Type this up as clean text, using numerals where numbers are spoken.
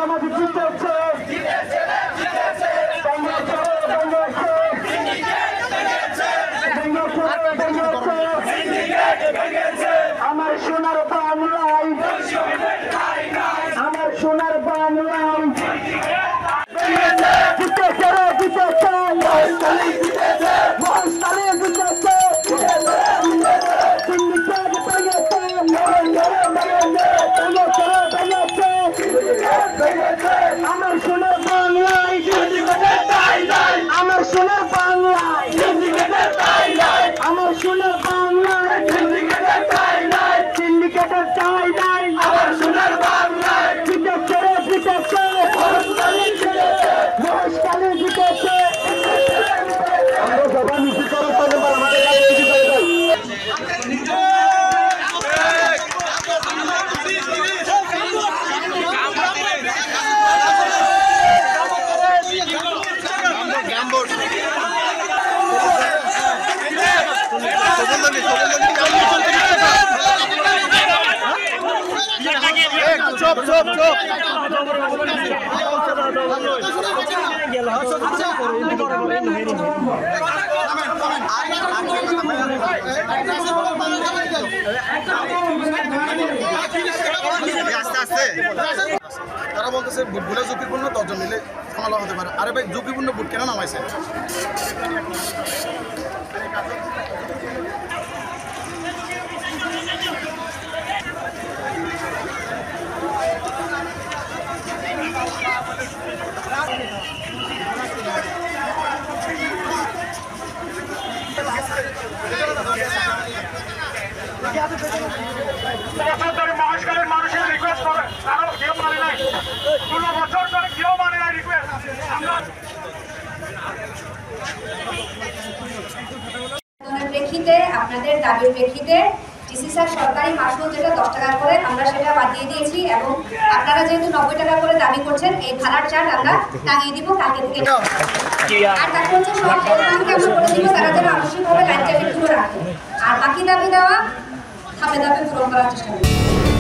আমাদের জিতেছে আমার সোনার বাংলায় আমার সোনার বাংলায় জিতেছে জিতেছে মহাস্থানে জিতেছে আমার সোনার বাংলায় আমার সোনার বাংলায় আমার সোনার বাংলায় সিন্ডিকেটের চাই নাই আমার সোনার বাংলায় জিতেছে জিতেছে মহাস্থানে জিতেছে আমরা সবাই মিছিল করে আমাদের কিছু করে চুপ চুপ চুপ তারা বলতেছে ভুটগুলো ঝুঁকিপূর্ণ 10 জন মিলে ঝামেলা হতে পারে। আরে ভাই ঝুঁকিপূর্ণ ভোট কেন নামাইছে? মহাস্কারের মানুষের রিকোয়েস্ট করে কারো কেউ মানে নাই 16 বছর ধরে কেউ মানে নাই রিকোয়েস্ট প্রেক্ষিতে আপনাদের দাবির প্রেক্ষিতে ডিসি স্যার সরকারি মাসুল যেটা 10 টাকা করে আমরা সেটা বাতিয়ে দিয়েছি এবং আপনারা যেহেতু 90 টাকা করে দাবি করছেন এই ভাড়ার চার্জ আমরা টাঙিয়ে দিব কালকে থেকে। আর তারপর হচ্ছে সব প্রোগ্রামকে আমরা করে দিব তারা যেন আবশ্যিকভাবে লাইন ট্রাফিক পুরো রাখে আর বাকি দাবি দেওয়া ধাপে ধাপে পূরণ করার চেষ্টা করব।